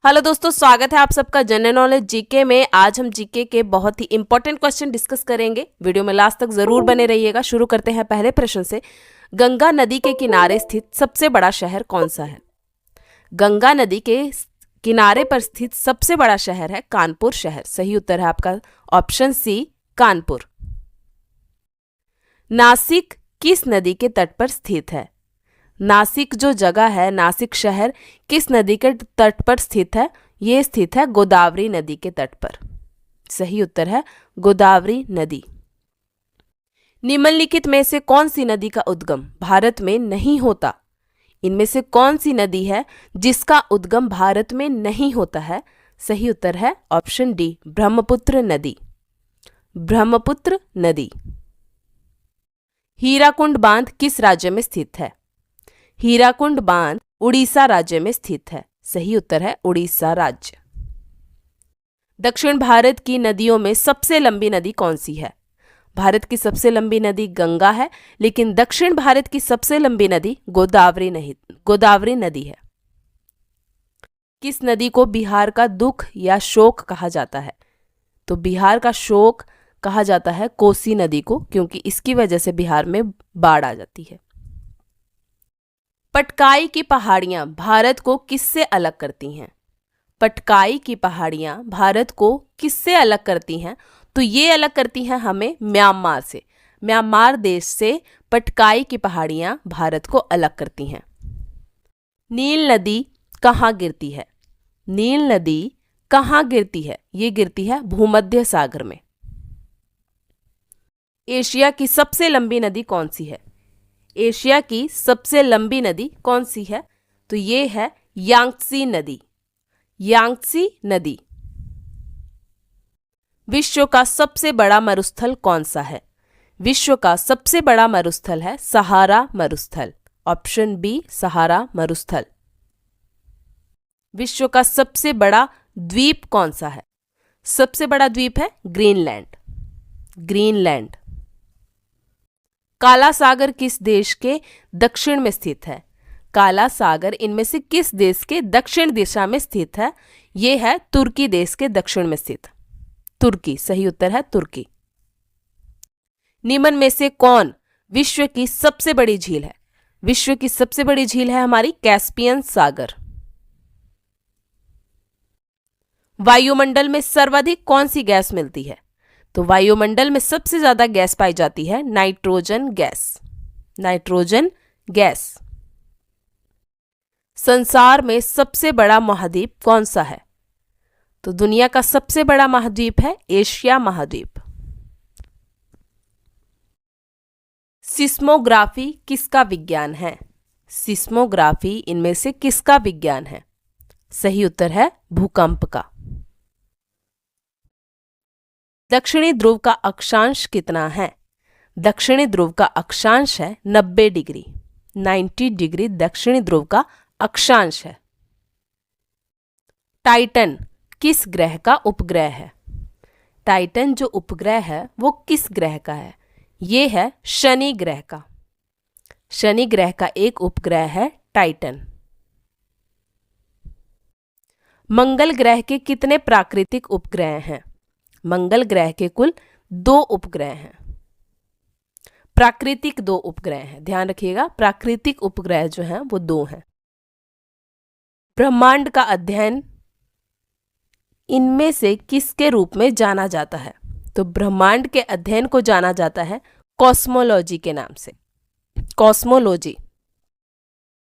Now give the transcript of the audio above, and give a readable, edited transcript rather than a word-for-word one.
Hello दोस्तों, स्वागत है आप सबका जनरल नॉलेज जीके में। आज हम जीके के बहुत ही इंपॉर्टेंट क्वेश्चन डिस्कस करेंगे। वीडियो में लास्ट तक जरूर बने रहिएगा। शुरू करते हैं पहले प्रश्न से। गंगा नदी के किनारे स्थित सबसे बड़ा शहर कौन सा है? गंगा नदी के किनारे पर स्थित सबसे बड़ा शहर है कानपुर शहर। सही उत्तर है आपका ऑप्शन सी, कानपुर। नासिक किस नदी के तट पर स्थित है? नासिक जो जगह है, नासिक शहर किस नदी के तट पर स्थित है? ये स्थित है गोदावरी नदी के तट पर। सही उत्तर है गोदावरी नदी। निम्नलिखित में से कौन सी नदी का उद्गम भारत में नहीं होता? इनमें से कौन सी नदी है जिसका उद्गम भारत में नहीं होता है? सही उत्तर है ऑप्शन डी, ब्रह्मपुत्र नदी। ब्रह्मपुत्र नदी। हीराकुंड बांध किस राज्य में स्थित है? हीराकुंड बांध उड़ीसा राज्य में स्थित है। सही उत्तर है उड़ीसा राज्य। दक्षिण भारत की नदियों में सबसे लंबी नदी कौन सी है? भारत की सबसे लंबी नदी गंगा है, लेकिन दक्षिण भारत की सबसे लंबी नदी गोदावरी नदी है। किस नदी को बिहार का दुख या शोक कहा जाता है? तो बिहार का शोक कहा जाता है कोसी नदी को, क्योंकि इसकी वजह से बिहार में बाढ़ आ जाती है। पटकाई की पहाड़ियां भारत को किससे अलग करती हैं? पटकाई की पहाड़ियां भारत को किससे अलग करती हैं? तो ये अलग करती हैं हमें म्यांमार से। म्यांमार देश से पटकाई की पहाड़ियां भारत को अलग करती हैं। नील नदी कहाँ गिरती है? नील नदी कहाँ गिरती है? ये गिरती है भूमध्य सागर में। एशिया की सबसे लंबी नदी कौन सी है? एशिया की सबसे लंबी नदी कौन सी है? तो ये है यांगत्सी नदी। यांगत्सी नदी। विश्व का सबसे बड़ा मरुस्थल कौन सा है? विश्व का सबसे बड़ा मरुस्थल है सहारा मरुस्थल। ऑप्शन बी, सहारा मरुस्थल। विश्व का सबसे बड़ा द्वीप कौन सा है? सबसे बड़ा द्वीप है ग्रीनलैंड। ग्रीनलैंड। काला सागर किस देश के दक्षिण में स्थित है? काला सागर इनमें से किस देश के दक्षिण दिशा में स्थित है? यह है तुर्की देश के दक्षिण में स्थित। तुर्की। सही उत्तर है तुर्की। निम्न में से कौन विश्व की सबसे बड़ी झील है? विश्व की सबसे बड़ी झील है हमारी कैस्पियन सागर। वायुमंडल में सर्वाधिक कौन सी गैस मिलती है? तो वायुमंडल में सबसे ज्यादा गैस पाई जाती है नाइट्रोजन गैस। Nitrogen gas. संसार में सबसे बड़ा महाद्वीप कौन सा है? तो दुनिया का सबसे बड़ा महाद्वीप है एशिया महाद्वीप। सिस्मोग्राफी किसका विज्ञान है? सिस्मोग्राफी इनमें से किसका विज्ञान है? सही उत्तर है भूकंप का। दक्षिणी ध्रुव का अक्षांश कितना है? दक्षिणी ध्रुव का अक्षांश है 90 डिग्री। 90 डिग्री दक्षिणी ध्रुव का अक्षांश है। टाइटन किस ग्रह का उपग्रह है? टाइटन जो उपग्रह है वो किस ग्रह का है? ये है शनि ग्रह का। शनि ग्रह का एक उपग्रह है टाइटन। मंगल ग्रह के कितने प्राकृतिक उपग्रह हैं? मंगल ग्रह के कुल 2 उपग्रह हैं। प्राकृतिक 2 उपग्रह हैं, ध्यान रखिएगा। प्राकृतिक उपग्रह जो हैं वो 2 हैं। ब्रह्मांड का अध्ययन इनमें से किसके रूप में जाना जाता है? तो ब्रह्मांड के अध्ययन को जाना जाता है कॉस्मोलॉजी के नाम से। कॉस्मोलॉजी।